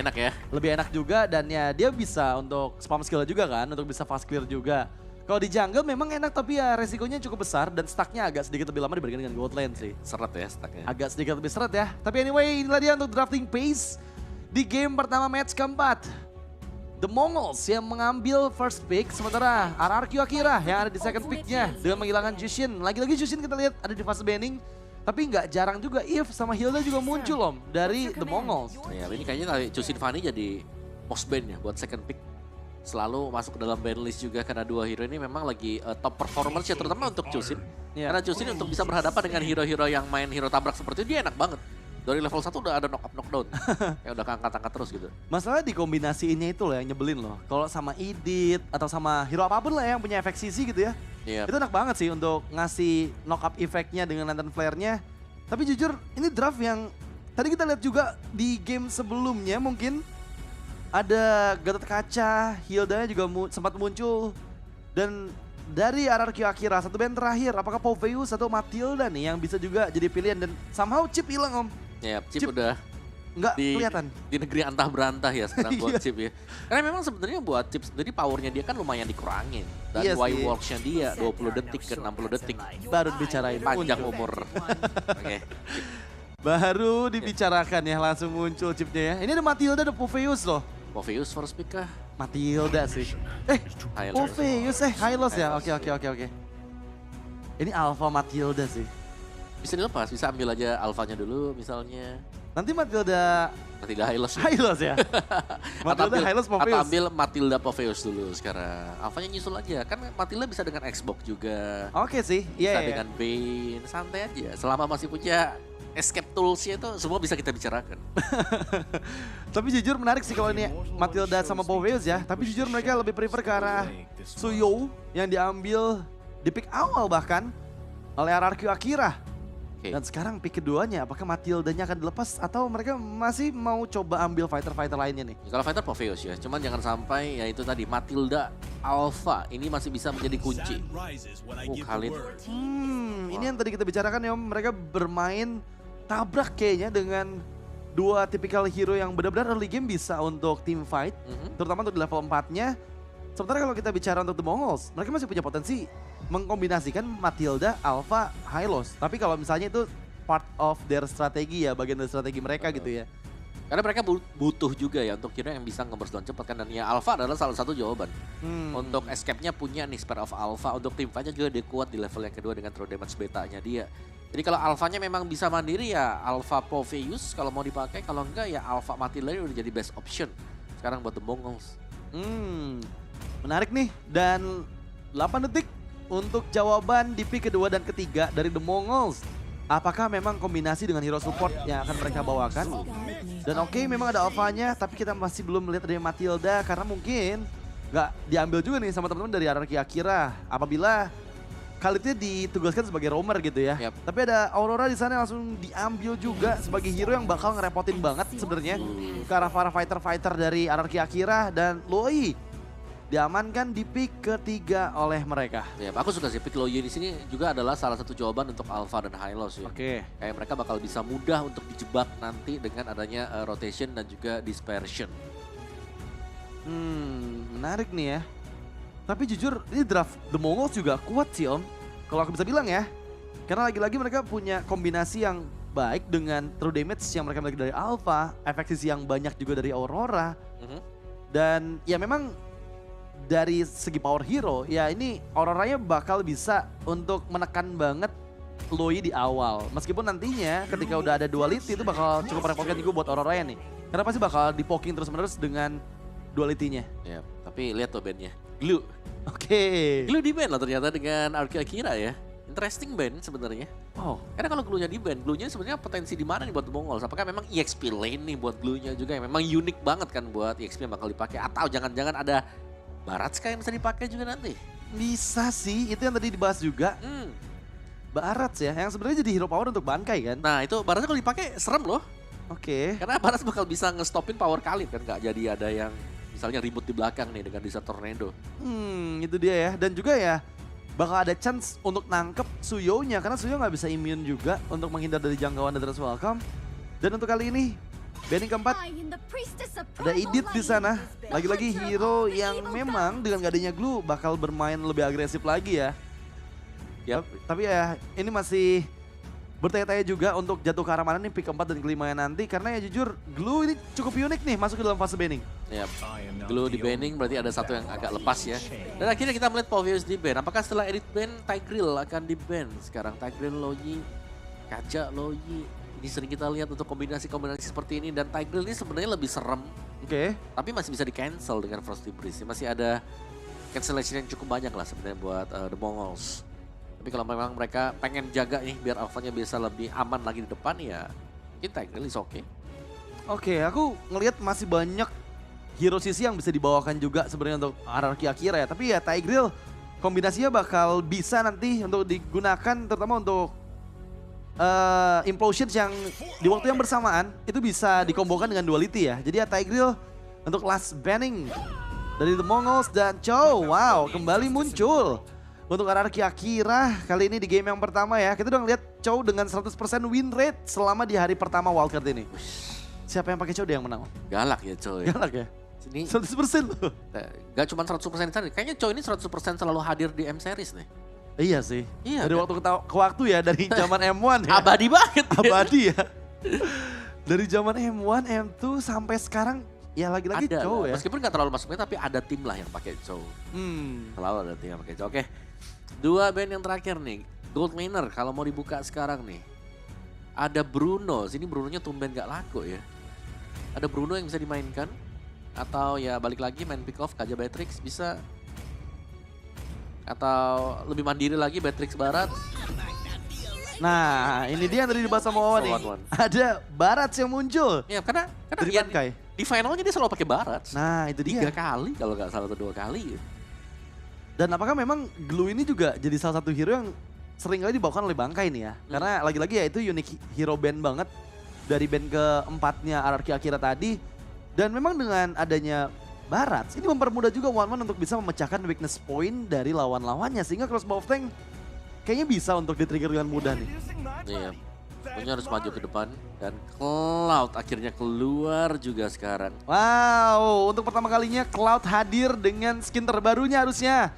Enak ya. Lebih enak juga dan ya dia bisa untuk spam skill juga kan, untuk bisa fast clear juga. Kalau di jungle memang enak tapi ya resikonya cukup besar dan stacknya agak sedikit lebih lama dibandingkan dengan gold lane sih. Seret ya stacknya. Agak sedikit lebih seret ya. Tapi anyway inilah dia untuk drafting pace di game pertama match keempat. The Mongols yang mengambil first pick sementara RRQ Akira yang ada di second picknya dengan menghilangkan Jushin. Lagi-lagi Jushin kita lihat ada di fase banning. Tapi nggak jarang juga Eve sama Hilda juga muncul om dari The Mongols. Ya ini kayaknya Chusin Fanny jadi most ban ya buat second pick. Selalu masuk ke dalam ban list juga karena dua hero ini memang lagi top performance ya terutama untuk Chusin. Yeah. Karena Chusin untuk bisa berhadapan dengan hero-hero yang main hero tabrak seperti itu dia enak banget. Dari level 1 udah ada knock up knockdown. Kayak udah angkat-angkat terus gitu. Masalah di kombinasiinnya itu loh yang nyebelin loh. Kalau sama Edit atau sama hero apapun lah yang punya efek CC gitu ya. Iya. Itu enak banget sih untuk ngasih knock up efeknya dengan lantern flare-nya. Tapi jujur ini draft yang tadi kita lihat juga di game sebelumnya mungkin ada Gatot Kaca, Hilda juga sempat muncul. Dan dari RRQ Akira satu band terakhir apakah Popheus atau Matilda nih yang bisa juga jadi pilihan dan somehow Chip hilang om. Ya, Chip udah Nggak kelihatan. Di negeri antah berantah ya sekarang buat Iya. Chip ya. Karena memang sebenarnya buat Chip sendiri powernya dia kan lumayan dikurangin. Dan Iya sih. Y-Works-nya dia 20 detik ke 60 detik. Baru dibicarain. Panjang muncul. umur. Oke. Baru dibicarakan ya langsung muncul chipnya ya. Ini ada Matilda ada Popheus loh. Popheus first pick kah? Matilda sih. Hylos. Popheus Hylos ya. Oke. Ini Alpha Matilda sih. Bisa dilepas, bisa ambil aja alfanya dulu misalnya. Nanti Matilda Nanti dah Hylos. Hylos ya. Matilda Hylos atau Popheus. ambil Matilda Popheus dulu sekarang. Alfanya nyusul aja. Kan Matilda bisa dengan Xbox juga. Oke sih. Iya. Bisa iya. dengan Bane. Santai aja. Selama masih punya escape tools-nya itu semua bisa kita bicarakan. Tapi jujur menarik sih kalau ini Matilda sama Popheus ya. Tapi jujur mereka lebih prefer ke arah Suyo yang diambil di pick awal bahkan oleh RRQ Akira. Oke. Dan sekarang pick keduanya apakah Matildanya akan dilepas atau mereka masih mau coba ambil fighter-fighter lainnya nih? Kalau fighter Popheus ya, cuman jangan sampai ya itu tadi Matilda Alpha ini masih bisa menjadi kunci. Khalid. Ini yang tadi kita bicarakan ya Om, mereka bermain tabrak kayaknya dengan dua tipikal hero yang benar-benar early game bisa untuk team fight, terutama untuk di level 4-nya. Sementara kalau kita bicara untuk The Mongols, mereka masih punya potensi mengkombinasikan Matilda, Alpha, Hylos. Tapi kalau misalnya itu part of their strategi ya, bagian dari strategi mereka gitu ya. Karena mereka butuh juga ya untuk hero yang bisa nge-burst down cepat kan. Dan ya Alpha adalah salah satu jawaban. Untuk escape-nya punya nih Spare of Alpha. Untuk tim fight-nya juga dia kuat di level yang kedua dengan true damage beta-nya dia. Jadi kalau Alpha-nya memang bisa mandiri ya Alpha Popheus kalau mau dipakai. Kalau enggak ya Alpha Matilda udah jadi best option sekarang buat The Mongols. Menarik nih dan 8 detik untuk jawaban di pick kedua dan ketiga dari The Mongols. Apakah memang kombinasi dengan hero support yang akan mereka bawakan? Dan oke, memang ada alfanya, tapi kita masih belum melihat dari Matilda karena mungkin nggak diambil juga nih sama teman-teman dari RRQ Akira. Apabila Khalidnya ditugaskan sebagai roamer gitu ya. Yap. Tapi ada Aurora di sana langsung diambil juga sebagai hero yang bakal ngerepotin banget sebenarnya ke arah para fighter-fighter dari RRQ Akira dan Loi diamankan di pick ketiga oleh mereka. Ya, aku suka sih pick Loye di sini juga adalah salah satu jawaban untuk Alpha dan Hylos ya. Oke. Kayak mereka bakal bisa mudah untuk dijebak nanti dengan adanya rotation dan juga dispersion. Menarik nih ya. Tapi jujur ini draft The Mongols juga kuat sih Om. Kalau aku bisa bilang ya. Karena lagi-lagi mereka punya kombinasi yang baik dengan true damage yang mereka miliki dari Alpha. Efek sisi yang banyak juga dari Aurora. Dan ya memang dari segi power hero ya ini Auroranya bakal bisa untuk menekan banget Loi di awal. Meskipun nantinya ketika udah ada duality itu bakal cukup merepotkan juga buat Auroranya nih. Karena pasti bakal di-poking terus-menerus dengan duality-nya. Ya, tapi lihat tuh bandnya. Glue. Oke. Glue di band loh ternyata dengan RRQ Akira ya. Interesting band sebenarnya. Oh, Karena kalau glue-nya di band, glue-nya sebenarnya potensi di mana nih buat The Mongols? Apakah memang EXP lane nih buat glue-nya juga yang memang unik banget kan buat EXP yang bakal dipakai? Atau jangan-jangan ada Baratska yang bisa dipakai juga nanti? bisa sih. Itu yang tadi dibahas juga. Barats ya, yang sebenarnya jadi hero power untuk Bankai kan. Nah itu Baratska kalau dipakai serem loh. Oke. Karena Barats bakal bisa nge-stopin power Khalid kan. Gak jadi ada yang misalnya ribut di belakang nih dengan Desert Tornado. Itu dia ya. Dan juga ya bakal ada chance untuk nangkep Suyo-nya. Karena Suyo nggak bisa immune juga untuk menghindar dari jangkauan Dangerous Welcome. Dan untuk kali ini Banning keempat. Ada Edith di sana. Lagi-lagi hero yang memang dengan gak adanya Glue bakal bermain lebih agresif lagi ya. Tapi ya ini masih bertanya-tanya juga untuk jatuh ke arah mana nih pick keempat dan kelima nanti. Karena ya jujur Glue ini cukup unik nih masuk ke dalam fase banning. Yap. Glue di banning berarti ada satu yang agak lepas ya. Dan akhirnya kita melihat Povius di ban. Apakah setelah edit ban Tigreal akan di ban? Sekarang Tigreal Loyi, Kaja Loyi. Ini sering kita lihat untuk kombinasi-kombinasi seperti ini. Dan Tigreal ini sebenarnya lebih serem. Tapi masih bisa di cancel dengan Frosty Breeze. Masih ada cancellation yang cukup banyak lah sebenarnya buat The Mongols. Tapi kalau memang mereka pengen jaga nih biar alphanya bisa lebih aman lagi di depan ya kita Tigreal is oke. Aku ngelihat masih banyak hero sisi yang bisa dibawakan juga sebenarnya untuk hierarki Akira ya. Tapi ya Tigreal kombinasinya bakal bisa nanti untuk digunakan terutama untuk implosions yang di waktu yang bersamaan itu bisa dikombokan dengan duality ya. Jadi ya Tigreal untuk last banning dari The Mongols dan Chow. Wow, kembali muncul untuk hierarki Akira kali ini di game yang pertama ya. Kita udah ngeliat Chow dengan 100% win rate selama di hari pertama wildcard ini. Siapa yang pakai Chow dia yang menang? Galak ya Chow ya. Galak ya? Ini 100% loh. Gak cuma 100% tadi, kayaknya Chow ini 100% selalu hadir di M series nih. Iya sih. Iya, dari waktu ke waktu ya, dari zaman M1 ya. Abadi banget. Abadi ya. Dari zaman M1, M2 sampai sekarang ya lagi-lagi Chow ya. Meskipun gak terlalu masuknya tapi ada tim lah yang pakai Chow. Selalu ada tim yang pakai Chow. Oke. Dua band yang terakhir nih. Gold Miner kalau mau dibuka sekarang nih. Ada Bruno. Sini Brunonya tumben gak laku ya. Ada Bruno yang bisa dimainkan. Atau ya balik lagi main pick off Kaja Beatrix bisa. Atau lebih mandiri lagi Beatrix Barat. Nah ini dia yang tadi dibahas sama Wawan nih. Ada Barat yang muncul. Ya karena ya, di finalnya dia selalu pakai Barat. Nah itu dia. 3 kali kalau nggak salah atau 2 kali. Dan apakah memang Glue ini juga jadi salah satu hero yang sering kali dibawakan oleh Bangkai nih ya. Karena lagi-lagi ya itu unik hero band banget. Dari band keempatnya hierarki Akira tadi. Dan memang dengan adanya Barat, ini mempermudah juga One untuk bisa memecahkan weakness point dari lawan-lawannya. Sehingga Crossbow of Tank kayaknya bisa untuk di-trigger dengan mudah nih. Iya, punya harus maju ke depan. Dan Cloud akhirnya keluar juga sekarang. Wow, untuk pertama kalinya Cloud hadir dengan skin terbarunya harusnya.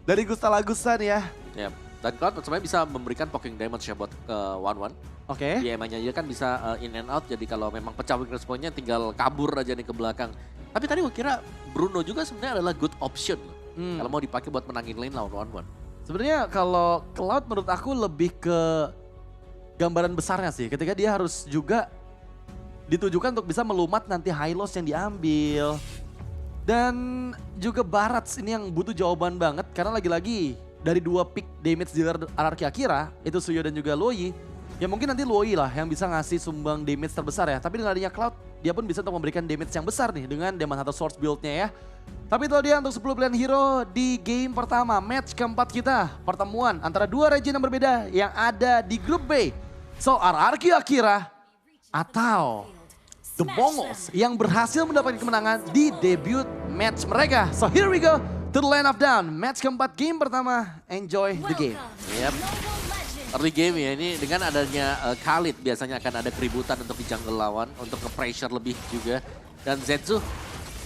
Dari Gustal Agusan ya. Iya, dan Cloud sebenarnya bisa memberikan poking damage ya buat One. Di EMA-nya aja kan bisa in and out. Jadi kalau memang pecah weakness point-nya tinggal kabur aja nih ke belakang. Tapi tadi gue kira Bruno juga sebenarnya adalah good option kalau mau dipakai buat menangin lane lawan One. Sebenarnya kalau Cloud menurut aku lebih ke gambaran besarnya sih. Ketika dia harus juga ditujukan untuk bisa melumat nanti high loss yang diambil. Dan juga Barats ini yang butuh jawaban banget. Karena lagi-lagi dari 2 pick damage dealer hierarki Akira, itu Suyo dan juga Loyi. Ya mungkin nanti Loyi lah yang bisa ngasih sumbang damage terbesar ya. Tapi dengan adanya Cloud, dia pun bisa untuk memberikan damage yang besar nih dengan Demon Hunter Source build-nya ya. Tapi itu dia untuk 10 pilihan hero di game pertama, match keempat kita. Pertemuan antara 2 region yang berbeda yang ada di grup B. So, hierarki Akira atau The Mongols yang berhasil mendapatkan kemenangan di debut match mereka. So, here we go to the line of down. Match keempat game pertama, enjoy the game. Yep. Early game ya, ini dengan adanya Khalid biasanya akan ada keributan untuk di jungle lawan, untuk nge-pressure lebih juga. Dan Zetsu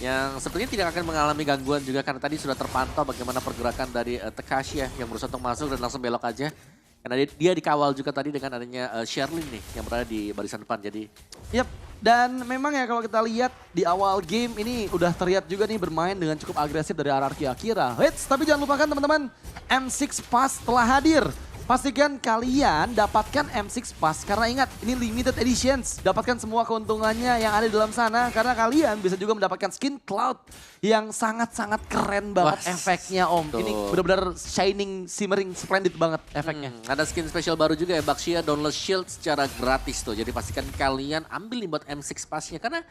yang sepertinya tidak akan mengalami gangguan juga karena tadi sudah terpantau bagaimana pergerakan dari Tekashi ya, yang berusaha untuk masuk dan langsung belok aja. Karena dia dikawal juga tadi dengan adanya Sherlyn nih yang berada di barisan depan jadi. Yap, dan memang ya kalau kita lihat di awal game ini udah terlihat juga nih bermain dengan cukup agresif dari hierarki Akira. Wait, tapi jangan lupakan teman-teman, M6 Pass telah hadir. Pastikan kalian dapatkan M6 Pass karena ingat ini limited editions. Dapatkan semua keuntungannya yang ada di dalam sana karena kalian bisa juga mendapatkan skin Cloud yang sangat-sangat keren banget efeknya Om. Tuh. Ini benar-benar shining, shimmering, splendid banget efeknya. Ada skin spesial baru juga ya, Baxia Dauntless Shield secara gratis tuh. Jadi pastikan kalian ambil nih buat M6 Pass-nya karena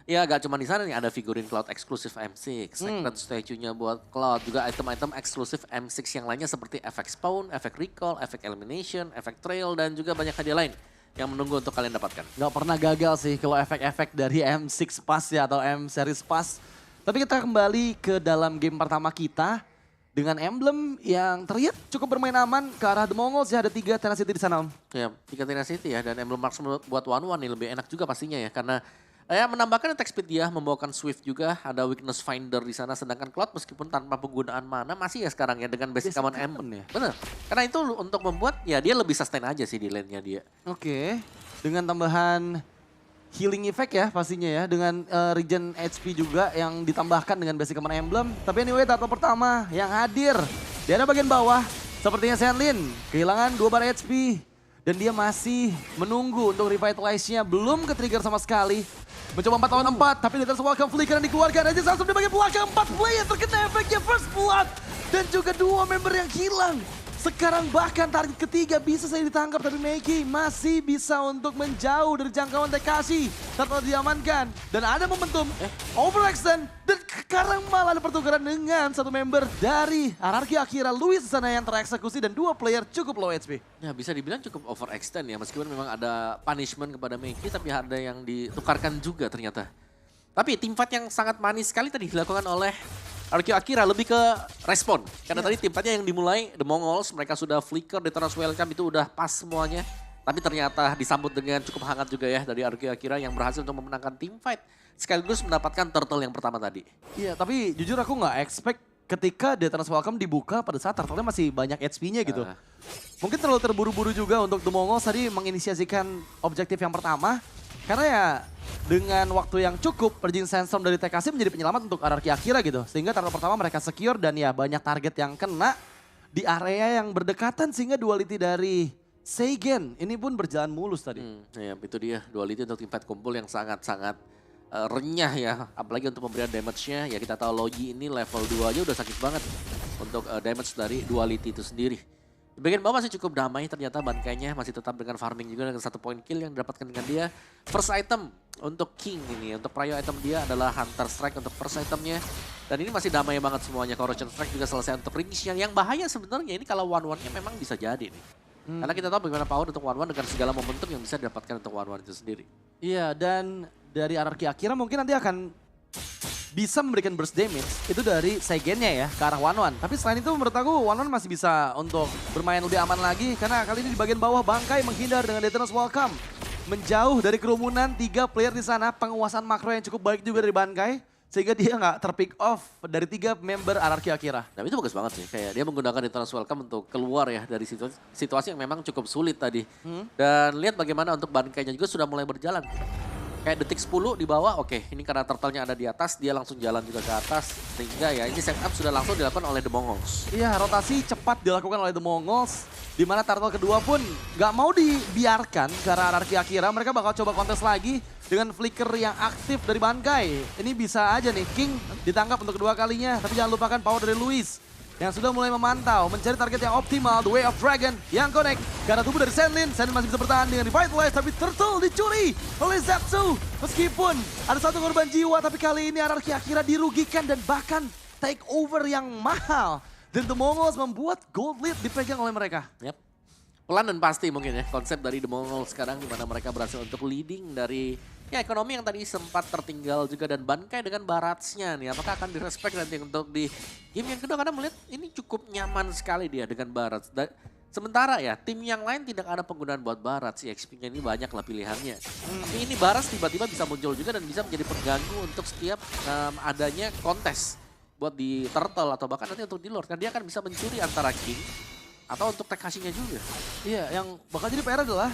ya gak cuma di sana nih, ada figurin Cloud eksklusif M6, secret statue-nya buat Cloud, juga item-item eksklusif M6 yang lainnya seperti efek spawn, efek recall, efek elimination, efek trail, dan juga banyak hadiah lain yang menunggu untuk kalian dapatkan. Gak pernah gagal sih kalau efek-efek dari M6 Pass ya atau M Series Pass. Tapi kita kembali ke dalam game pertama kita dengan emblem yang terlihat cukup bermain aman ke arah The Mongols ya, ada 3 Tenacity di sana Om. Ya, 3 Tenacity ya, dan emblem marks buat One nih lebih enak juga pastinya ya, karena Menambahkan attack speed dia, membawakan Swift juga, ada weakness finder di sana. Sedangkan Cloud meskipun tanpa penggunaan mana masih ya sekarang ya dengan basic command M. Ya? Bener, karena itu untuk membuat ya dia lebih sustain aja sih di lane-nya dia. Oke, dengan tambahan healing effect ya pastinya ya. Dengan regen HP juga yang ditambahkan dengan basic command emblem. Tapi anyway turtle pertama yang hadir di area bagian bawah. Sepertinya Shenlin kehilangan 2 bar HP. Dan dia masih menunggu untuk revitalize-nya. Belum ke-trigger sama sekali. Mencoba 4 lawan 4, tapi Let's Welcome Flicker yang dikeluarkan. Aja langsung di bagian belakang, 4 player terkena efeknya First Blood. Dan juga 2 member yang hilang. Sekarang bahkan target ketiga bisa saja ditangkap, tapi Meiki masih bisa untuk menjauh dari jangkauan Tekashi. Turtle diamankan, dan ada momentum overextend. Dan sekarang malah ada pertukaran dengan 1 member dari Hierarchy Akira, Luis di sana yang tereksekusi, dan 2 player cukup low HP. Ya bisa dibilang cukup overextend ya, meskipun memang ada punishment kepada Meiki, tapi ada yang ditukarkan juga ternyata. Tapi teamfight yang sangat manis sekali tadi dilakukan oleh Hierarchy Akira, lebih ke respon. Karena tadi tim fightnya yang dimulai, The Mongols, mereka sudah flicker, Detona's Welcome itu udah pas semuanya. Tapi ternyata disambut dengan cukup hangat juga ya dari Hierarchy Akira yang berhasil untuk memenangkan team fight. Sekaligus mendapatkan turtle yang pertama tadi. Iya, tapi jujur aku nggak expect ketika Detona's Welcome dibuka pada saat turtle-nya masih banyak HP-nya gitu. Mungkin terlalu terburu-buru juga untuk The Mongols tadi menginisiasikan objektif yang pertama. Karena ya dengan waktu yang cukup, Purging Sandstorm dari TKC menjadi penyelamat untuk Hierarchy Akira gitu. Sehingga turtle pertama mereka secure dan ya banyak target yang kena di area yang berdekatan. Sehingga duality dari Seigen ini pun berjalan mulus tadi. Ya itu dia, duality untuk tim fight kumpul yang sangat-sangat renyah ya. Apalagi untuk pemberian damage-nya, ya kita tahu Logi ini level 2 aja udah sakit banget untuk damage dari duality itu sendiri. Di bagian bawah masih cukup damai, ternyata Bankainya masih tetap dengan farming juga dengan 1 point kill yang didapatkan dengan dia. First item untuk King ini, untuk prior item dia adalah Hunter Strike untuk first itemnya. Dan ini masih damai banget semuanya, Corrosion Strike juga selesai untuk range-nya. Yang bahaya sebenarnya ini kalau one-one-nya memang bisa jadi nih. Karena kita tahu bagaimana power untuk one-one dengan segala momentum yang bisa didapatkan untuk one-one itu sendiri. Iya, dan dari Hierarchy Akira mungkin nanti akan bisa memberikan burst damage itu dari Seigennya ya ke arah One-One. Tapi selain itu menurut aku One-One masih bisa untuk bermain lebih aman lagi. Karena kali ini di bagian bawah Bangkai menghindar dengan Detona's Welcome. Menjauh dari kerumunan 3 player di sana. Penguasaan makro yang cukup baik juga dari Bangkai. Sehingga dia nggak terpick off dari 3 member Hierarchy Akira. Nah itu bagus banget sih, kayak dia menggunakan Detona's Welcome untuk keluar ya dari situasi yang memang cukup sulit tadi. Dan lihat bagaimana untuk Bankainya juga sudah mulai berjalan. Kayak detik 10 di bawah, oke ini karena turtle-nya ada di atas, dia langsung jalan juga ke atas. Sehingga ya ini setup sudah langsung dilakukan oleh The Mongols. Iya, rotasi cepat dilakukan oleh The Mongols. Di mana turtle kedua pun nggak mau dibiarkan ke arah Hierarchy Akira. Mereka bakal coba kontes lagi dengan flicker yang aktif dari Bankai. Ini bisa aja nih, King ditangkap untuk kedua kalinya. Tapi jangan lupakan power dari Luis yang sudah mulai memantau, mencari target yang optimal, The Way of Dragon yang connect ke arah tubuh dari Shenlin. Shenlin masih bisa bertahan dengan Revitalize, tapi Turtle dicuri oleh Zetsu. Meskipun ada 1 korban jiwa, tapi kali ini Hierarchy Akira dirugikan dan bahkan take over yang mahal. Dan The Mongols membuat gold lead dipegang oleh mereka. Yap. Pelan dan pasti mungkin ya konsep dari The Mongols sekarang di mana mereka berhasil untuk leading dari ya ekonomi yang tadi sempat tertinggal juga dan Bankai dengan Barats-nya nih. Apakah akan direspek nanti untuk di game yang kedua karena melihat ini cukup nyaman sekali dia dengan Barats. Sementara ya tim yang lain tidak ada penggunaan buat Barats, XP-nya ini banyak lah pilihannya. Tapi ini Barats tiba-tiba bisa muncul juga dan bisa menjadi pengganggu untuk setiap adanya kontes buat di Turtle atau bahkan nanti untuk di Lord. Karena dia akan bisa mencuri antara King atau untuk Tekashinya juga. Iya, yang bakal jadi PR adalah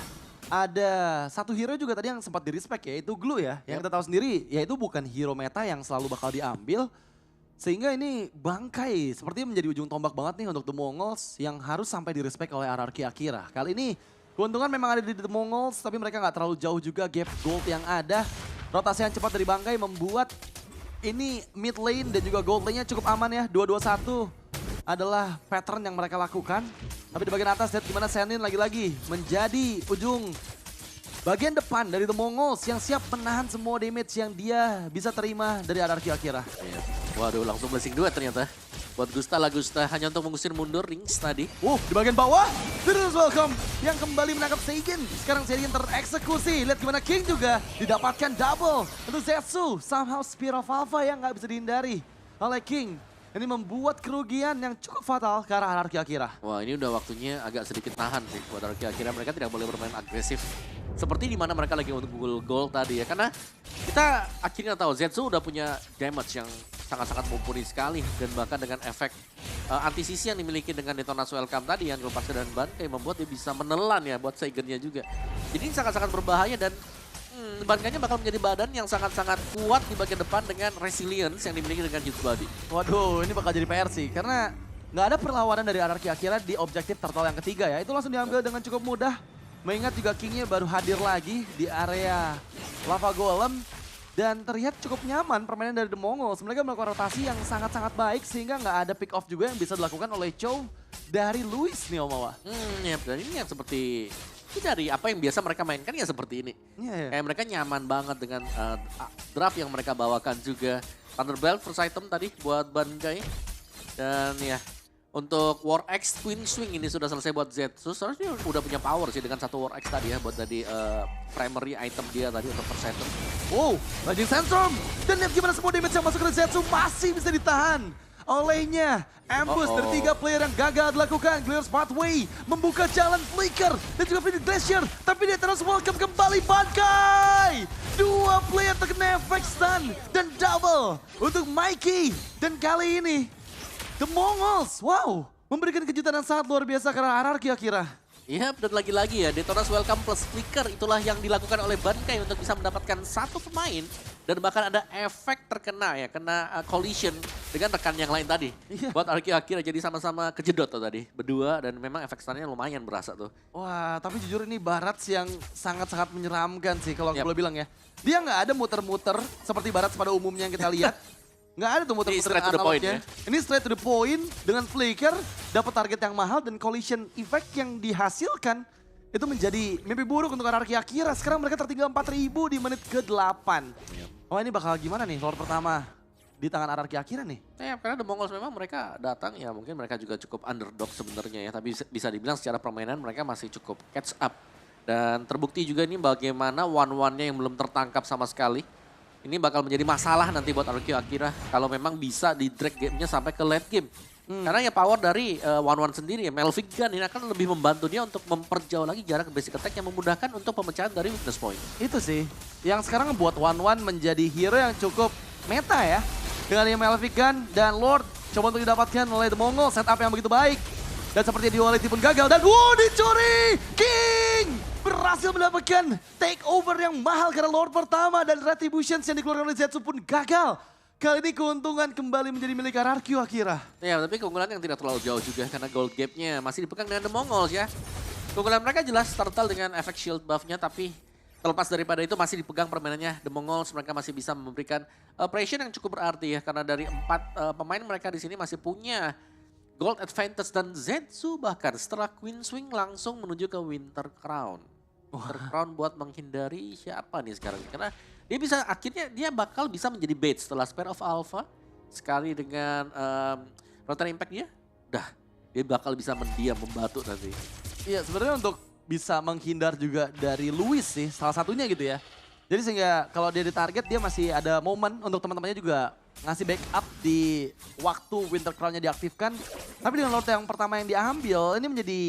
ada 1 hero juga tadi yang sempat di-respect yaitu Glue ya. Yang kita tahu sendiri yaitu bukan hero meta yang selalu bakal diambil. Sehingga ini Bangkai sepertinya menjadi ujung tombak banget nih untuk The Mongols yang harus sampai di-respect oleh Hierarchy Akira. Kali ini keuntungan memang ada di The Mongols tapi mereka nggak terlalu jauh juga gap gold yang ada. Rotasi yang cepat dari Bangkai membuat ini mid lane dan juga gold lane-nya cukup aman ya. 2-2-1. Adalah pattern yang mereka lakukan. Tapi di bagian atas lihat gimana Shenlin lagi-lagi menjadi ujung bagian depan dari The Mongols yang siap menahan semua damage yang dia bisa terima dari Hierarchy Akira. Waduh langsung blessing 2 ternyata. Buat Gusta hanya untuk mengusir mundur Rings tadi. Di bagian bawah, Detona's Welcome yang kembali menangkap Seigen. Sekarang Seigen tereksekusi. Lihat gimana King juga didapatkan double. Untuk Zetsu, somehow Spear of Alpha yang nggak bisa dihindari oleh King. Ini membuat kerugian yang cukup fatal ke arah Hierarchy Akira. Wah ini udah waktunya agak sedikit tahan sih buat Hierarchy Akira. Mereka tidak boleh bermain agresif seperti di mana mereka lagi unggul gol tadi ya. Karena kita akhirnya tahu Zetsu udah punya damage yang sangat-sangat mumpuni sekali. Dan bahkan dengan efek anti-sisi yang dimiliki dengan Detona's Welcome tadi yang Gulpasir dan Bankai membuat dia bisa menelan ya buat Seigennya juga. Jadi ini sangat-sangat berbahaya dan Bankainya bakal menjadi badan yang sangat-sangat kuat di bagian depan dengan resilience yang dimiliki dengan Huge Body. Waduh, ini bakal jadi PR sih. Karena nggak ada perlawanan dari Anarchy Akira di objektif turtle yang ketiga ya. Itu langsung diambil dengan cukup mudah. Mengingat juga King-nya baru hadir lagi di area Lava Golem. Dan terlihat cukup nyaman permainan dari The Mongols. Mereka melakukan rotasi yang sangat-sangat baik sehingga nggak ada pick off juga yang bisa dilakukan oleh Chow dari Luis nih Omawa. Ya, dan ini yang seperti dari apa yang biasa mereka mainkan ya seperti ini. Yeah. Kayak mereka nyaman banget dengan draft yang mereka bawakan juga. Thunderbelt first item tadi buat Bankai. Dan ya untuk War X Twin Swing ini sudah selesai buat Zetsu. Seharusnya udah punya power sih dengan satu War X tadi ya buat tadi primary item dia tadi untuk first item. Wow, Raging Sandstorm. Dan lihat gimana semua damage yang masuk ke Zetsu masih bisa ditahan olehnya. Ambush dari 3 player yang gagal dilakukan. Clear Pathway membuka jalan Flicker dan juga Fleet Glacier. Tapi dia terus welcome kembali Bankai. 2 player terkena efek stun dan double untuk Mikey. Dan kali ini The Mongols, wow, memberikan kejutan yang sangat luar biasa karena Anarchy Akira. Iya, dan lagi-lagi ya, Detona's Welcome plus Flicker itulah yang dilakukan oleh Bankai untuk bisa mendapatkan satu pemain. Dan bahkan ada efek terkena ya, kena collision dengan rekan yang lain tadi. Iya. Buat Anarchy Akira jadi sama-sama kejedot tuh tadi, berdua dan memang efek stunnya lumayan berasa tuh. Wah, tapi jujur ini Barats yang sangat-sangat menyeramkan sih kalau aku Yep. boleh bilang ya. Dia nggak ada muter-muter seperti Barats pada umumnya yang kita lihat. Nggak ada tuh muter-muter straight to the point analognya. Ini straight to the point dengan flicker, dapat target yang mahal dan collision effect yang dihasilkan. Itu menjadi mimpi buruk untuk Anarchy Akira. Sekarang mereka tertinggal 4.000 di menit ke-8. Oh ini bakal gimana nih Lord pertama di tangan Anarchy Akira nih? Ya, karena The Mongols memang mereka datang ya mungkin mereka juga cukup underdog sebenarnya ya. Tapi bisa dibilang secara permainan mereka masih cukup catch up. Dan terbukti juga ini bagaimana one-one-nya yang belum tertangkap sama sekali. Ini bakal menjadi masalah nanti buat Anarchy Akira kalau memang bisa di drag gamenya sampai ke late game. Karena ya power dari one-one sendiri ya, Melvic Gun ini akan lebih membantu dia untuk memperjauh lagi jarak basic attack yang memudahkan untuk pemecahan dari weakness point. Itu sih, yang sekarang buat one-one menjadi hero yang cukup meta ya. Dengan yang Melvic Gun dan Lord coba untuk didapatkan oleh The Mongol, setup yang begitu baik. Dan seperti Duality pun gagal dan dicuri! King! Berhasil mendapatkan takeover yang mahal karena Lord pertama dan Retributions yang dikeluarkan oleh Zetsu pun gagal. Kali ini keuntungan kembali menjadi milik Anarchy Akira. Ya, tapi keunggulan yang tidak terlalu jauh juga karena gold gap-nya masih dipegang dengan The Mongols ya. Keunggulan mereka jelas Turtle dengan efek shield buff-nya, tapi terlepas daripada itu masih dipegang permainannya The Mongols. Mereka masih bisa memberikan pressure yang cukup berarti ya, karena dari 4 pemain mereka di sini masih punya gold advantage dan Zetsu bahkan setelah Queen Swing langsung menuju ke Winter Crown. Winter Crown buat menghindari siapa nih sekarang? Karena dia bisa akhirnya dia bakal bisa menjadi bait setelah Spare of Alpha sekali dengan Rotary Impact dia bakal bisa mendiam membatu nanti. Iya sebenarnya untuk bisa menghindar juga dari Luis sih salah satunya gitu ya. Jadi sehingga kalau dia ditarget dia masih ada momen untuk teman-temannya juga ngasih backup di waktu Winter Crown-nya diaktifkan. Tapi dengan Lord yang pertama yang diambil ini menjadi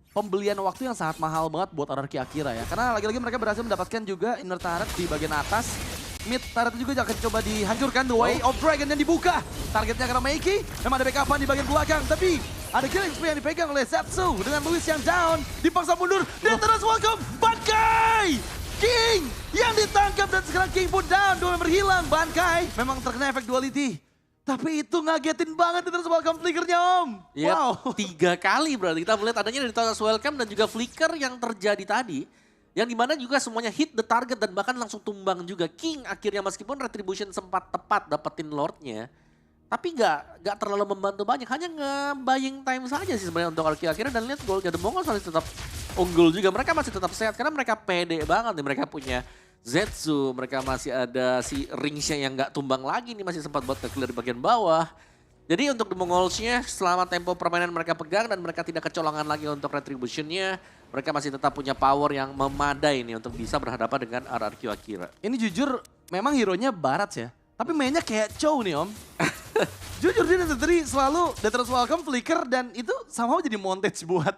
pembelian waktu yang sangat mahal banget buat Anarchy Akira ya. Karena lagi-lagi mereka berhasil mendapatkan juga inner turret di bagian atas. Mid turret juga akan coba dihancurkan. The Way of Dragon yang dibuka. Targetnya karena Meiki. Memang ada backupan di bagian belakang. Tapi ada killing spree yang dipegang oleh Zetsu. Dengan Luis yang down. Dipaksa mundur. Dan terus welcome Bankai. King yang ditangkap dan sekarang King pun down. 2 member hilang. Bankai memang terkena efek duality. Tapi itu ngagetin banget itu terus welcome flickernya Om. Yep, Wow. 3 kali berarti kita melihat adanya dari Detona's Welcome dan juga flicker yang terjadi tadi. Yang dimana juga semuanya hit the target dan bahkan langsung tumbang juga. King akhirnya meskipun Retribution sempat tepat dapetin Lordnya. Tapi gak terlalu membantu banyak. Hanya nge-buying time saja sih sebenarnya untuk Anarchy Akira. Dan lihat golnya The Mongols masih tetap unggul juga. Mereka masih tetap sehat karena mereka pede banget nih. Mereka punya Zetsu, mereka masih ada si Ringsnya yang gak tumbang lagi nih. Masih sempat buat clear di bagian bawah. Jadi untuk The Mongols-nya selama tempo permainan mereka pegang dan mereka tidak kecolongan lagi untuk Retribution-nya. Mereka masih tetap punya power yang memadai nih untuk bisa berhadapan dengan Anarchy Akira. Ini jujur memang hero-nya Barats ya. Tapi mainnya kayak Chow nih Om. Jujur dia dari selalu Detona's Welcome, Flicker dan itu somehow jadi montage buat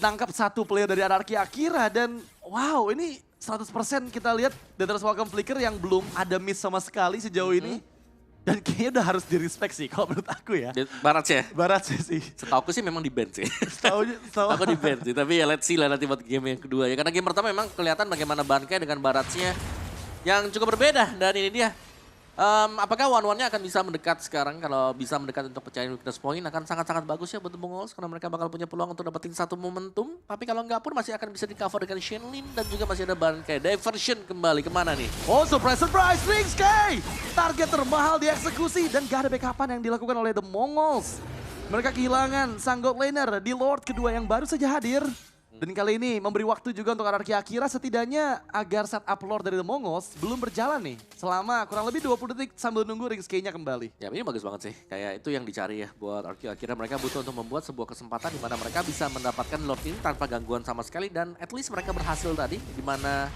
tangkap satu player dari Anarchy Akira. Dan wow ini 100% kita lihat Dangerous Welcome Flicker yang belum ada miss sama sekali sejauh ini. Dan kayaknya udah harus di-respect sih kalau menurut aku ya. Barat ya? Barat sih. Setauku sih memang di-ban sih. Setahu Aku di-ban sih, tapi ya let's see lah nanti buat game yang kedua ya. Karena game pertama memang kelihatan bagaimana Bankai dengan Baratsnya yang cukup berbeda. Dan ini dia. Apakah one-one-nya akan bisa mendekat sekarang? Kalau bisa mendekat untuk pecahin weakness point akan sangat-sangat bagus ya buat The Mongols. Karena mereka bakal punya peluang untuk dapetin satu momentum. Tapi kalau nggak pun masih akan bisa di-cover dengan Shenlin. Dan juga masih ada Bankai. Diversion kembali kemana nih? Oh surprise, Ringskay! Target termahal dieksekusi dan gak ada backupan yang dilakukan oleh The Mongols. Mereka kehilangan sang God laner di Lord kedua yang baru saja hadir. Dan kali ini memberi waktu juga untuk RRQ Akira setidaknya agar setup Lord dari The Mongols belum berjalan nih. Selama kurang lebih 20 detik sambil nunggu Ringskay-nya kembali. Ya ini bagus banget sih, kayak itu yang dicari ya buat RRQ Akira. Mereka butuh untuk membuat sebuah kesempatan di mana mereka bisa mendapatkan Lord ini tanpa gangguan sama sekali. Dan at least mereka berhasil tadi di mana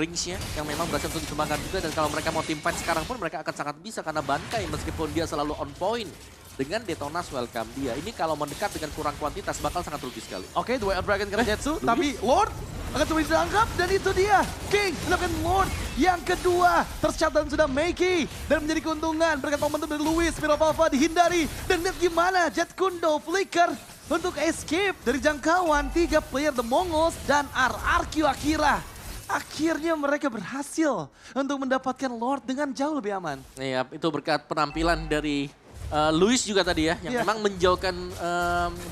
Rings-nya yang memang berhasil untuk dikembangkan juga. Dan kalau mereka mau teamfight sekarang pun mereka akan sangat bisa karena Bankai meskipun dia selalu on point. Dengan Detonas welcome dia. Ini kalau mendekat dengan kurang kuantitas bakal sangat rugi sekali. Oke, dua Dragon kena Jetsu, tapi Lord akan coba ditangkap dan itu dia. King mendapatkan Lord yang kedua. Tercatat dan sudah Meiki dan menjadi keuntungan. Berkat momentum dari Luis, Mirror Alpha dihindari. Dan lihat gimana Jet Kundo flicker untuk escape dari jangkauan 3 player The Mongols dan RRQ Akira. Akhirnya mereka berhasil untuk mendapatkan Lord dengan jauh lebih aman. Iya, itu berkat penampilan dari Luis juga tadi ya, yang memang menjauhkan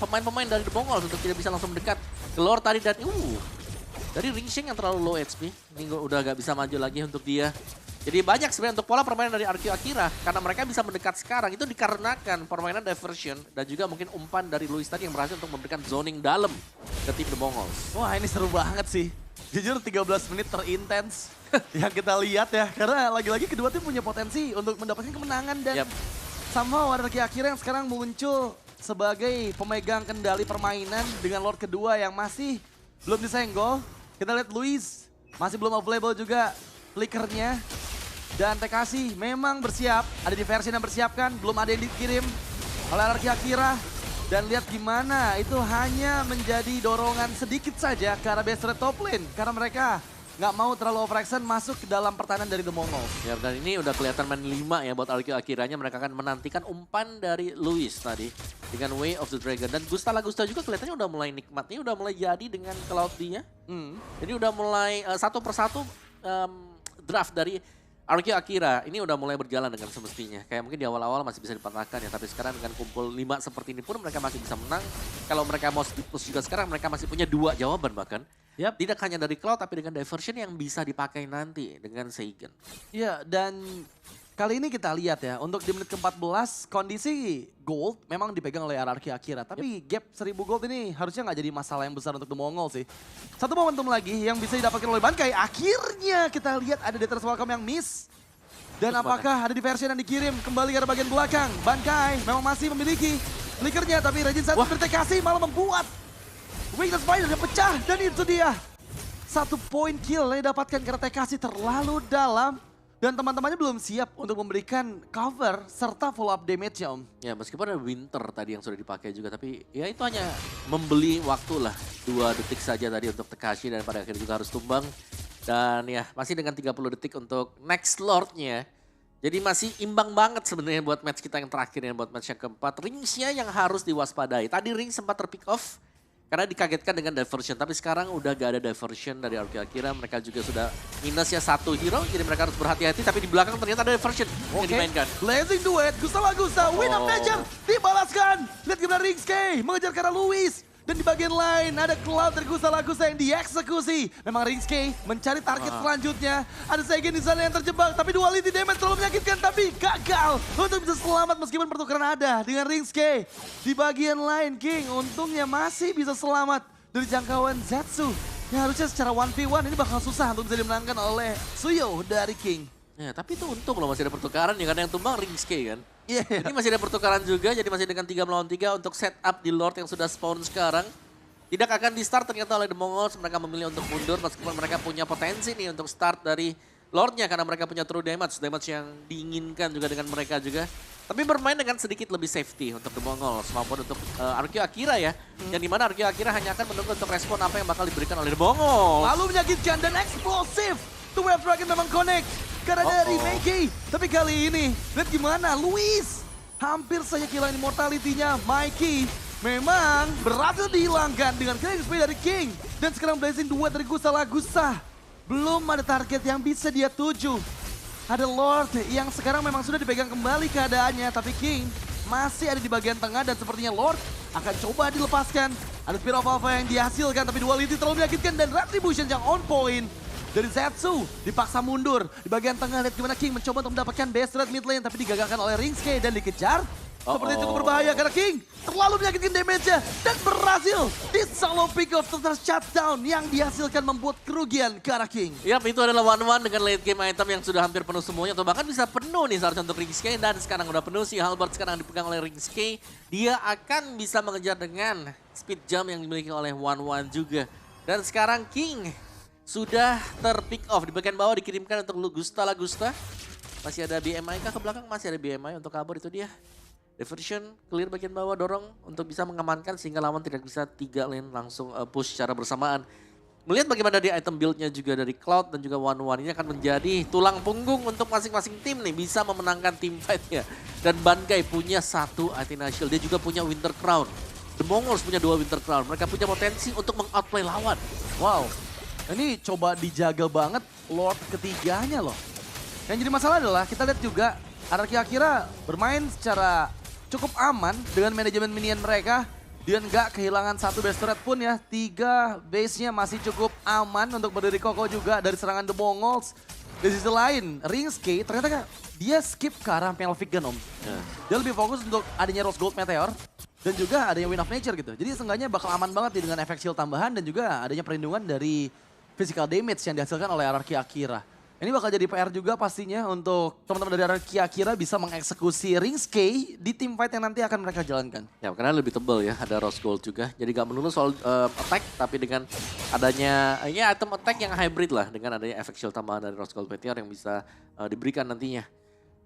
pemain-pemain dari The Mongols untuk tidak bisa langsung mendekat ke Lord tadi. Dan dari Ringsheng yang terlalu low HP, ini udah gak bisa maju lagi untuk dia. Jadi banyak sebenarnya untuk pola permainan dari RRQ Akira, karena mereka bisa mendekat sekarang, itu dikarenakan permainan diversion dan juga mungkin umpan dari Luis tadi yang berhasil untuk memberikan zoning dalam ke tim The Mongols. Wah ini seru banget sih. Jujur 13 menit terintens yang kita lihat ya, karena lagi-lagi kedua tim punya potensi untuk mendapatkan kemenangan dan sama RRQ Akira yang sekarang muncul sebagai pemegang kendali permainan dengan Lord kedua yang masih belum disenggol. Kita lihat Luis masih belum available juga flickernya. Dan TKC memang bersiap, ada diversion yang bersiapkan, belum ada yang dikirim oleh RRQ Akira. Dan lihat gimana itu hanya menjadi dorongan sedikit saja ke arah base top lane. Karena mereka nggak mau terlalu overaction masuk ke dalam pertahanan dari The Mongols. Ya, dan ini udah kelihatan main 5 ya buat RRQ Akiranya. Mereka akan menantikan umpan dari Luis tadi dengan Way of the Dragon. Dan Gusta juga kelihatannya udah mulai nikmatnya, udah mulai jadi dengan Cloud-D-nya. Jadi udah mulai satu persatu draft dari RRQ Akira ini udah mulai berjalan dengan semestinya. Kayak mungkin di awal-awal masih bisa dipatahkan ya, tapi sekarang dengan kumpul 5 seperti ini pun mereka masih bisa menang. Kalau mereka mau split push juga sekarang mereka masih punya 2 jawaban bahkan. Tidak hanya dari Cloud tapi dengan diversion yang bisa dipakai nanti dengan Seigen. Iya, dan kali ini kita lihat ya, untuk di menit ke-14 kondisi gold memang dipegang oleh RRQ Akira. Tapi gap 1000 gold ini harusnya nggak jadi masalah yang besar untuk The Mongols sih. Satu momentum lagi yang bisa didapatkan oleh Bankai. Akhirnya kita lihat ada Dangerous Welcome yang miss. Dan apakah ada diversion yang dikirim kembali ke arah bagian belakang. Bankai memang masih memiliki flickernya, tapi Regin saat bertekasi malah membuat Weakness Spider pecah. Dan itu dia. 1 point kill yang didapatkan karena TKC terlalu dalam. Dan teman-temannya belum siap untuk memberikan cover serta follow up damage ya Om. Ya meskipun ada Winter tadi yang sudah dipakai juga, tapi ya itu hanya membeli waktu lah. 2 detik saja tadi untuk Tekashi dan pada akhirnya juga harus tumbang. Dan ya masih dengan 30 detik untuk next Lord-nya. Jadi masih imbang banget sebenarnya buat match kita yang terakhir ya, buat match yang keempat. Rings-nya yang harus diwaspadai. Tadi Ring sempat terpick off karena dikagetkan dengan diversion, tapi sekarang udah gak ada diversion dari RRQ Akira. Mereka juga sudah minus ya 1 hero, jadi mereka harus berhati-hati. Tapi di belakang ternyata ada diversion yang dimainkan. Blazing Duet, Gusta, win up measure, dibalaskan. Lihat gimana Ringskay mengejar ke arah Luis. Dan di bagian lain ada Cloud dari Gusta yang dieksekusi. Memang Ringskay mencari target selanjutnya. Ada Seigen di sana yang terjebak, tapi duality damage terlalu menyakitkan. Tapi gagal untuk bisa selamat meskipun pertukaran ada dengan Ringskay. Di bagian lain King untungnya masih bisa selamat dari jangkauan Zetsu. Yang harusnya secara 1v1 ini bakal susah untuk bisa dimenangkan oleh Suyo dari King. Ya, tapi itu untung loh masih ada pertukaran ya, karena yang tumbang Ringskay kan. Ini masih ada pertukaran juga, jadi masih dengan 3 melawan 3 untuk setup di Lord yang sudah spawn sekarang. Tidak akan di start ternyata oleh The Mongols, mereka memilih untuk mundur meskipun mereka punya potensi nih untuk start dari Lordnya karena mereka punya true damage yang diinginkan juga dengan mereka juga. Tapi bermain dengan sedikit lebih safety untuk The Mongols maupun untuk Arqueo Akira ya. Yang dimana Arqueo Akira hanya akan menunggu untuk respon apa yang bakal diberikan oleh The Mongols. Lalu menyakitkan dan eksplosif. Two Wave Dragon memang connect. Karena dari Mikey. Tapi kali ini, lihat gimana Luis. Hampir saja kehilangan immortality-nya. Mikey memang berhasil dihilangkan dengan killing spree dari King. Dan sekarang Blazing duet dari Gusta Lagusta. Belum ada target yang bisa dia tuju. Ada Lord yang sekarang memang sudah dipegang kembali keadaannya. Tapi King masih ada di bagian tengah dan sepertinya Lord akan coba dilepaskan. Ada Spear of Alpha yang dihasilkan tapi Duality terlalu menyakitkan dan Retribution yang on point. Dari Zetsu dipaksa mundur. Di bagian tengah lihat gimana King mencoba untuk mendapatkan best red mid lane tapi digagalkan oleh Ringske dan dikejar. Seperti cukup berbahaya karena King terlalu menyakitkan damage-nya dan berhasil di solo pick off serta shutdown yang dihasilkan membuat kerugian ke arah King. Yap, itu adalah 1-1 dengan late game item yang sudah hampir penuh semuanya atau bahkan bisa penuh nih seharusnya untuk Ringske dan sekarang udah penuh sih. Halberd sekarang dipegang oleh Ringske. Dia akan bisa mengejar dengan speed jump yang dimiliki oleh 1-1 juga. Dan sekarang King sudah ter-pick off di bagian bawah dikirimkan untuk Gusta Lagusta. Masih ada BMI kah ke belakang? Masih ada BMI untuk kabur itu dia. Diversion, clear bagian bawah, dorong untuk bisa mengamankan sehingga lawan tidak bisa 3 lane langsung push secara bersamaan. Melihat bagaimana di item build-nya juga dari Cloud dan juga One ini akan menjadi tulang punggung untuk masing-masing tim nih. Bisa memenangkan team fight-nya. Dan Bangai punya 1 Athena Shield, dia juga punya Winter Crown. The Mongols punya 2 Winter Crown, mereka punya potensi untuk meng-outplay lawan. Wow, ini coba dijaga banget Lord ketiganya loh. Yang jadi masalah adalah kita lihat juga Arqueo Akira bermain secara cukup aman dengan manajemen minion mereka. Dia nggak kehilangan 1 base turret pun ya. 3 base-nya masih cukup aman untuk berdiri kokoh juga dari serangan The Mongols. Di sisi lain, Ringske ternyata dia skip ke arah Melvic Gun, Om. Dia lebih fokus untuk adanya Rose Gold Meteor. Dan juga adanya Wind of Nature gitu. Jadi seenggaknya bakal aman banget nih dengan efek shield tambahan dan juga adanya perlindungan dari physical damage yang dihasilkan oleh Arqueo Akira. Ini bakal jadi PR juga pastinya untuk teman-teman dari Arqueo Akira bisa mengeksekusi Ringske di team fight yang nanti akan mereka jalankan. Ya, karena lebih tebal ya, ada Rose Gold juga. Jadi gak melulu soal attack, tapi dengan adanya ya item attack yang hybrid lah. Dengan adanya efek shield tambahan dari Rose Gold Meteor yang bisa diberikan nantinya.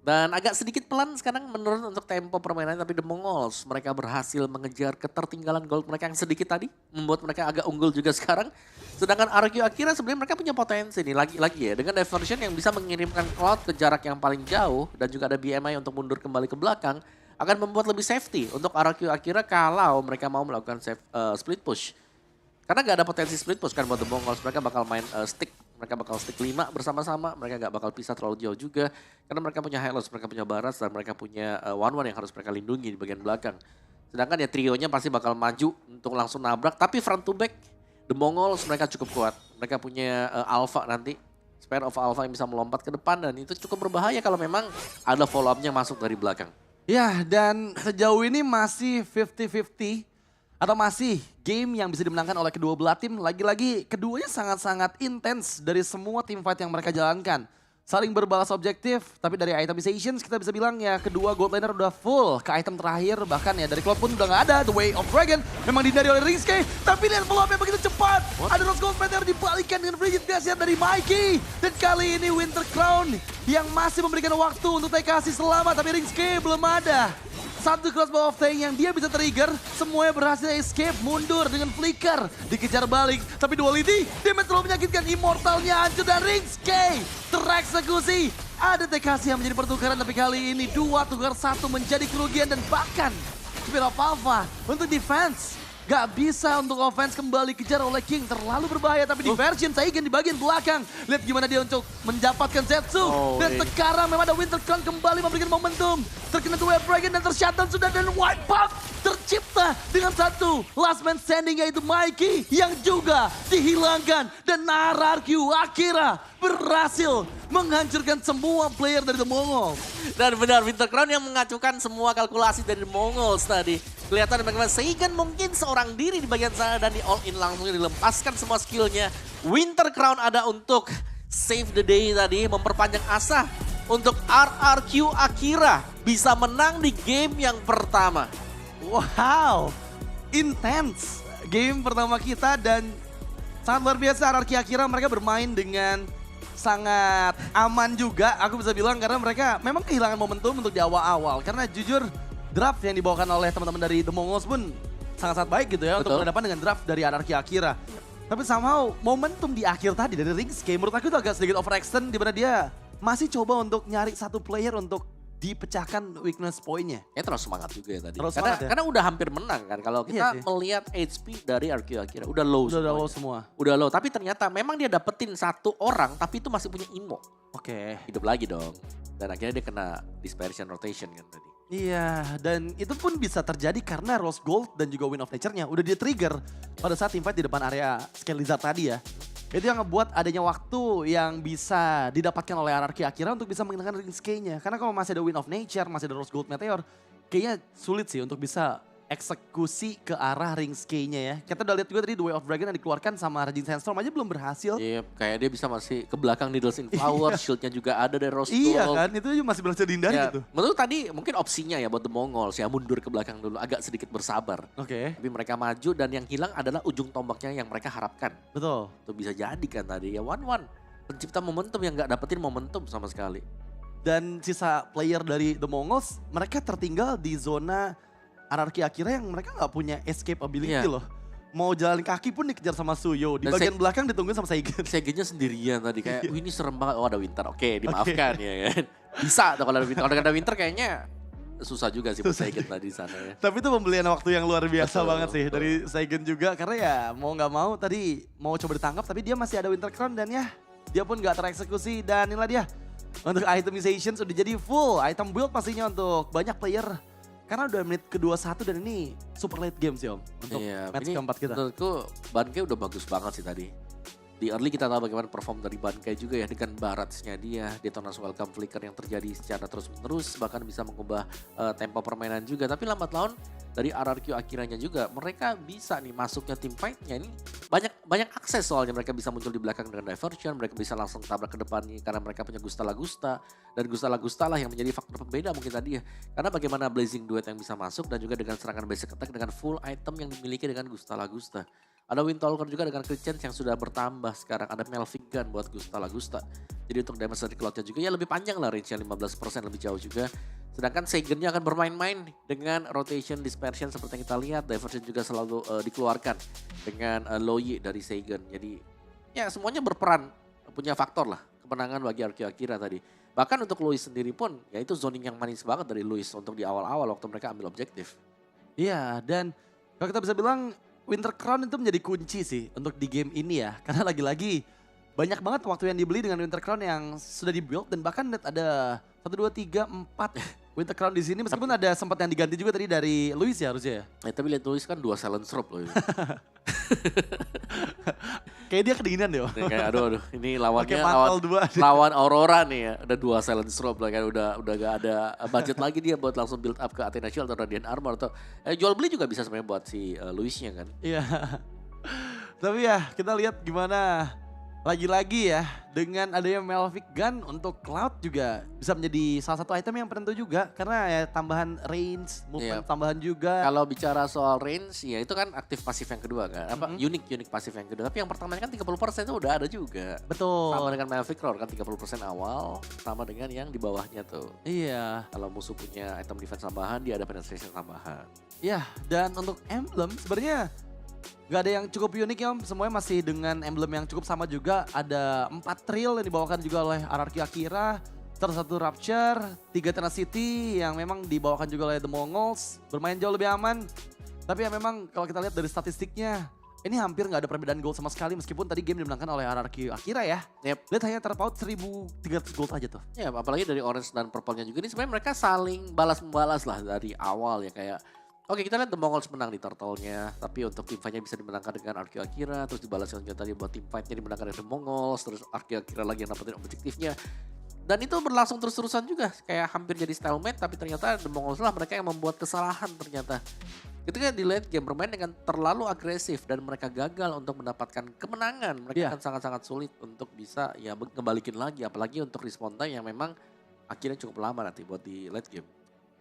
Dan agak sedikit pelan sekarang menurun untuk tempo permainan, tapi The Mongols mereka berhasil mengejar ketertinggalan gold mereka yang sedikit tadi. Membuat mereka agak unggul juga sekarang. Sedangkan Arqueo Akira sebenarnya mereka punya potensi nih, lagi-lagi ya. Dengan diversion yang bisa mengirimkan Cloud ke jarak yang paling jauh dan juga ada BMI untuk mundur kembali ke belakang. Akan membuat lebih safety untuk Arqueo Akira kalau mereka mau melakukan split push. Karena gak ada potensi split push kan buat The Mongols, mereka bakal main stick. Mereka bakal stick 5 bersama-sama, mereka gak bakal pisah terlalu jauh juga. Karena mereka punya Hylos, mereka punya Baras, dan mereka punya One yang harus mereka lindungi di bagian belakang. Sedangkan ya trionya pasti bakal maju untuk langsung nabrak, tapi front to back The Mongols mereka cukup kuat. Mereka punya Alpha nanti, Spear of Alpha yang bisa melompat ke depan dan itu cukup berbahaya kalau memang ada follow up-nya masuk dari belakang. Ya, dan sejauh ini masih 50-50. Atau masih game yang bisa dimenangkan oleh kedua belah tim. Lagi-lagi keduanya sangat-sangat intens dari semua team fight yang mereka jalankan. Saling berbalas objektif, tapi dari itemizations kita bisa bilang ya kedua gold laner udah full ke item terakhir. Bahkan ya dari Cloud pun udah gak ada, The Way of Dragon memang dihindari oleh Ringske. Tapi lihat follow-up-nya begitu cepat. Ada Rose Gold Meteor dibalikan dengan Frigid Glacier dari Mikey. Dan kali ini Winter Crown yang masih memberikan waktu untuk TKC selamat, tapi Ringske belum ada. 1 crossbow of tank yang dia bisa trigger, semuanya berhasil escape, mundur dengan flicker, dikejar balik. Tapi Duality, damage terlalu menyakitkan, immortalnya hancur dan Ringske tereksekusi. Ada TKC yang menjadi pertukaran, tapi kali ini 2 tukar 1 menjadi kerugian dan bahkan Spear of Alpha untuk defense. Gak bisa untuk offense kembali kejar oleh King, terlalu berbahaya tapi diversion Saigen di bagian belakang. Lihat gimana dia untuk mendapatkan Zetsu. Dan sekarang memang ada Winter Crown kembali memberikan momentum. Terkena Two Wave Dragon dan tershutdown sudah dan wipe up tercipta dengan 1 last man standing yaitu Mikey yang juga dihilangkan. Dan Arqueo Akira berhasil menghancurkan semua player dari The Mongols. Dan benar, Winter Crown yang mengacukan semua kalkulasi dari The Mongols tadi. Kelihatan bagaimana Saigen mungkin seorang diri di bagian sana dan di all in langsung dilepaskan semua skillnya. Winter Crown ada untuk save the day tadi, memperpanjang asa untuk Arqueo Akira bisa menang di game yang pertama. Wow, intense game pertama kita dan sangat luar biasa. Arqueo Akira mereka bermain dengan sangat aman juga aku bisa bilang karena mereka memang kehilangan momentum untuk di awal-awal. Karena jujur draft yang dibawakan oleh teman-teman dari The Mongols pun sangat-sangat baik gitu ya untuk berhadapan dengan draft dari Anarchy Akira. Tapi somehow momentum di akhir tadi dari Ringske menurut aku itu agak sedikit overextend di mana dia masih coba untuk nyari satu player untuk dipecahkan weakness point-nya. Ya terus semangat juga ya tadi. Terus semangat ya. Karena udah hampir menang kan. Kalau kita melihat HP dari Arki Akira udah low semua. Udah low, tapi ternyata memang dia dapetin satu orang tapi itu masih punya Imo. Oke. Hidup lagi dong. Dan akhirnya dia kena dispersion rotation kan tadi. Iya, dan itu pun bisa terjadi karena Rose Gold dan juga Wind of Nature-nya udah di-trigger pada saat teamfight di depan area Scale Lizard tadi ya. Itu yang ngebuat adanya waktu yang bisa didapatkan oleh Anarchy Akira untuk bisa menghilangkan Ringske-nya. Karena kalau masih ada Wind of Nature, masih ada Rose Gold Meteor, kayaknya sulit sih untuk bisa eksekusi ke arah Ringske-nya ya. Kita udah lihat juga tadi The Way of Dragon yang dikeluarkan sama Raging Sandstorm aja belum berhasil. Iya, kayak dia bisa masih ke belakang Needles in Flower, shieldnya juga ada dari Rose Gold. Iya kan, itu aja masih berhasil dihindari gitu. Menurut tadi mungkin opsinya ya buat The Mongols ya mundur ke belakang dulu, agak sedikit bersabar. Oke. Tapi mereka maju dan yang hilang adalah ujung tombaknya yang mereka harapkan. Betul. Itu bisa jadi kan tadi ya 1-1. Pencipta momentum yang gak dapetin momentum sama sekali. Dan sisa player dari The Mongols, mereka tertinggal di zona Anarchy Akira yang mereka gak punya escape ability loh. Mau jalan kaki pun dikejar sama Suyo. Di bagian belakang ditungguin sama Seigen. Seigennya sendirian tadi kayak, wih ini serem banget. Oh ada Winter, oke dimaafkan ya kan. Bisa tuh kalau ada Winter. Kalau ada Winter kayaknya susah juga sih buat Seigen tadi di sana ya. Tapi itu pembelian waktu yang luar biasa banget sih dari Seigen juga. Karena ya mau gak mau tadi mau coba ditangkap tapi dia masih ada Winter Crown dan ya dia pun gak tereksekusi. Dan inilah dia untuk itemization sudah jadi full item build pastinya untuk banyak player. Karena udah menit ke-21 dan ini super late game sih Om. Untuk match keempat kita. Menurutku Bankai udah bagus banget sih tadi. Di early kita tahu bagaimana perform dari Bankai juga ya. Dengan baratsnya dia, Detonas Welcome Flicker yang terjadi secara terus menerus. Bahkan bisa mengubah tempo permainan juga. Tapi lambat laun dari RRQ Akiranya juga. Mereka bisa nih masuknya tim fight-nya ini. Banyak akses soalnya mereka bisa muncul di belakang dengan diversion. Mereka bisa langsung tabrak ke depan nih karena mereka punya Gusta Lagusta. Dan Gusta Lagusta lah yang menjadi faktor pembeda mungkin tadi ya. Karena bagaimana Blazing Duet yang bisa masuk dan juga dengan serangan basic attack dengan full item yang dimiliki dengan Gusta Lagusta. Ada Windtalker juga dengan crit chance yang sudah bertambah sekarang. Ada Melvin Gun buat Gusta Lagusta. Jadi untuk damage dari cloud-nya juga ya lebih panjang lah range-nya 15% lebih jauh juga. Sedangkan Seigen-nya akan bermain-main dengan rotation dispersion seperti yang kita lihat. Diversion juga selalu dikeluarkan dengan Loyi dari Seigen. Jadi ya semuanya berperan punya faktor lah kemenangan bagi Arki Akira tadi. Bahkan untuk Luis sendiri pun ya itu zoning yang manis banget dari Luis untuk di awal-awal waktu mereka ambil objektif. Iya dan kalau kita bisa bilang Winter Crown itu menjadi kunci sih untuk di game ini ya. Karena lagi-lagi banyak banget waktu yang dibeli dengan Winter Crown yang sudah di-build. Dan bahkan ada 1, 2, 3, 4 Winter Crown di sini. Meskipun ada sempat yang diganti juga tadi dari Luis ya harusnya ya. Tapi lihat Luis kan 2 silence rope loh. Kayak dia kedinginan deh. Kayak aduh ini lawannya lawan Aurora nih ya. Ada 2 silence rope lah kan udah gak ada budget lagi dia buat langsung build up ke Athena Shield atau Radiant Armor atau jual beli juga bisa sebenarnya buat si Luisnya kan. Iya. Tapi ya kita lihat gimana lagi-lagi ya dengan adanya Melvin Gun untuk Cloud juga bisa menjadi salah satu item yang penentu juga karena ya tambahan range, movement tambahan juga. Kalau bicara soal range ya itu kan aktif pasif yang kedua kan, unik pasif yang kedua. Tapi yang pertama kan 30% itu udah ada juga. Betul. Sama dengan Melvin Core kan 30% awal, sama dengan yang di bawahnya tuh. Iya. Kalau musuh punya item defense tambahan dia ada penetration tambahan. Iya dan untuk emblem sebenarnya gak ada yang cukup unik ya Om, semuanya masih dengan emblem yang cukup sama juga. Ada 4 Trill yang dibawakan juga oleh Anarchy Akira, terus 1 Rapture, 3 Tenacity yang memang dibawakan juga oleh The Mongols. Bermain jauh lebih aman, tapi ya memang kalau kita lihat dari statistiknya, ini hampir gak ada perbedaan gold sama sekali meskipun tadi game dimenangkan oleh Anarchy Akira ya. Lihat hanya terpaut 1.300 gold aja tuh. Ya apalagi dari Orange dan Purple-nya juga ini sebenarnya mereka saling balas-membalas lah dari awal ya kayak. Oke kita lihat The Mongols menang di turtle-nya. Tapi untuk tim fight-nya bisa dimenangkan dengan Arki Akira. Terus dibalaskan juga tadi buat tim fight-nya dimenangkan dengan The Mongols. Terus Arki Akira lagi yang dapetin objektifnya. Dan itu berlangsung terus-terusan juga. Kayak hampir jadi stalemate. Tapi ternyata The Mongols lah mereka yang membuat kesalahan ternyata. Ketika di late game bermain dengan terlalu agresif. Dan mereka gagal untuk mendapatkan kemenangan. Mereka akan sangat-sangat sulit untuk bisa ya ngebalikin lagi. Apalagi untuk respawn time yang memang akhirnya cukup lama nanti buat di late game.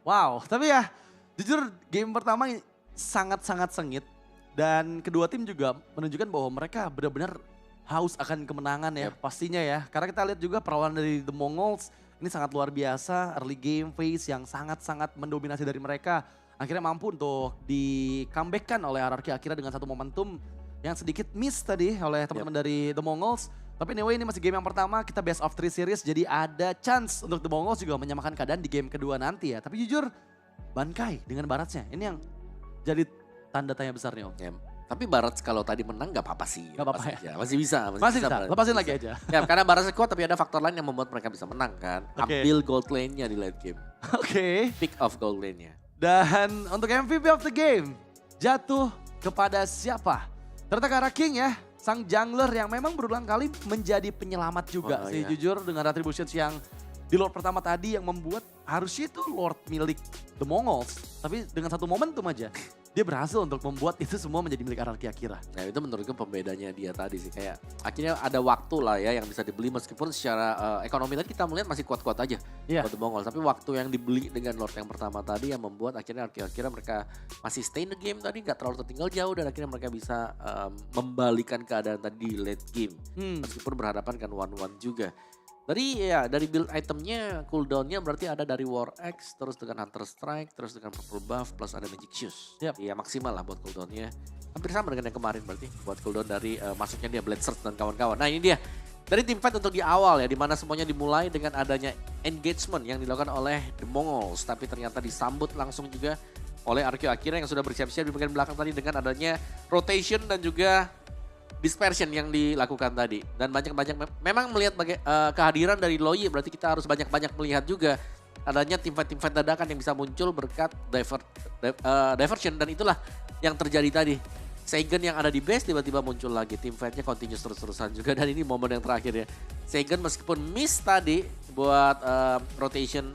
Wow tapi ya. Jujur game pertama sangat-sangat sengit dan kedua tim juga menunjukkan bahwa mereka benar-benar haus akan kemenangan ya pastinya ya. Karena kita lihat juga perlawanan dari The Mongols ini sangat luar biasa. Early game phase yang sangat-sangat mendominasi dari mereka. Akhirnya mampu untuk di comeback-kan oleh RRQ Akira dengan satu momentum yang sedikit miss tadi oleh teman-teman dari The Mongols. Tapi anyway ini masih game yang pertama, kita best of 3 series. Jadi ada chance untuk The Mongols juga menyamakan keadaan di game kedua nanti ya. Tapi jujur Bankai dengan Baratnya ini yang jadi tanda tanya besar nih Om. Ya, tapi Barat kalau tadi menang gak apa-apa sih. Gak apa-apa ya? Masih bisa. Masih bisa, lepasin lagi aja. Ya karena Barat kuat tapi ada faktor lain yang membuat mereka bisa menang kan. Oke. Ambil gold lane-nya di late game. Oke. Pick off gold lane-nya. Dan untuk MVP of the game jatuh kepada siapa? Ternyata Kara King ya, sang jungler yang memang berulang kali menjadi penyelamat juga sih. Iya. Jujur dengan Retributions yang di Lord pertama tadi yang membuat harusnya itu Lord milik The Mongols. Tapi dengan satu momentum aja, dia berhasil untuk membuat itu semua menjadi milik RRQ Akira. Nah itu menurutku pembedanya dia tadi sih. Kayak akhirnya ada waktu lah ya yang bisa dibeli meskipun secara ekonomi tadi kita melihat masih kuat-kuat aja buat The Mongols. Tapi waktu yang dibeli dengan Lord yang pertama tadi yang membuat akhirnya RRQ mereka masih stay in the game tadi. Gak terlalu tertinggal jauh dan akhirnya mereka bisa membalikan keadaan tadi di late game. Meskipun berhadapan kan 1-1 juga. Tadi ya dari build itemnya cooldownnya berarti ada dari War Axe terus dengan Hunter Strike terus dengan Purple Buff plus ada Magic Shoes. Iya maksimal lah buat cooldownnya. Hampir sama dengan yang kemarin berarti buat cooldown dari masuknya dia Blade Surge dan kawan-kawan. Nah ini dia dari teamfight untuk di awal ya dimana semuanya dimulai dengan adanya engagement yang dilakukan oleh The Mongols. Tapi ternyata disambut langsung juga oleh RRQ Akira yang sudah bersiap-siap di bagian belakang tadi dengan adanya rotation dan juga dispersion yang dilakukan tadi. Dan banyak-banyak memang melihat kehadiran dari Loyi berarti kita harus banyak-banyak melihat juga adanya teamfight dadakan yang bisa muncul berkat diversion dan itulah yang terjadi tadi. Seigen yang ada di base tiba-tiba muncul lagi. Teamfightnya continuous terus-terusan juga dan ini momen yang terakhir ya. Seigen meskipun miss tadi buat rotation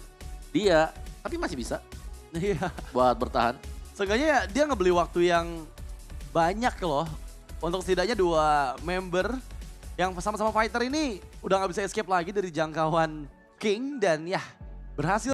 dia tapi masih bisa buat bertahan. Seenggaknya dia ngebeli waktu yang banyak loh. Untuk setidaknya dua member yang sama-sama fighter ini udah gak bisa escape lagi dari jangkauan King dan ya berhasil.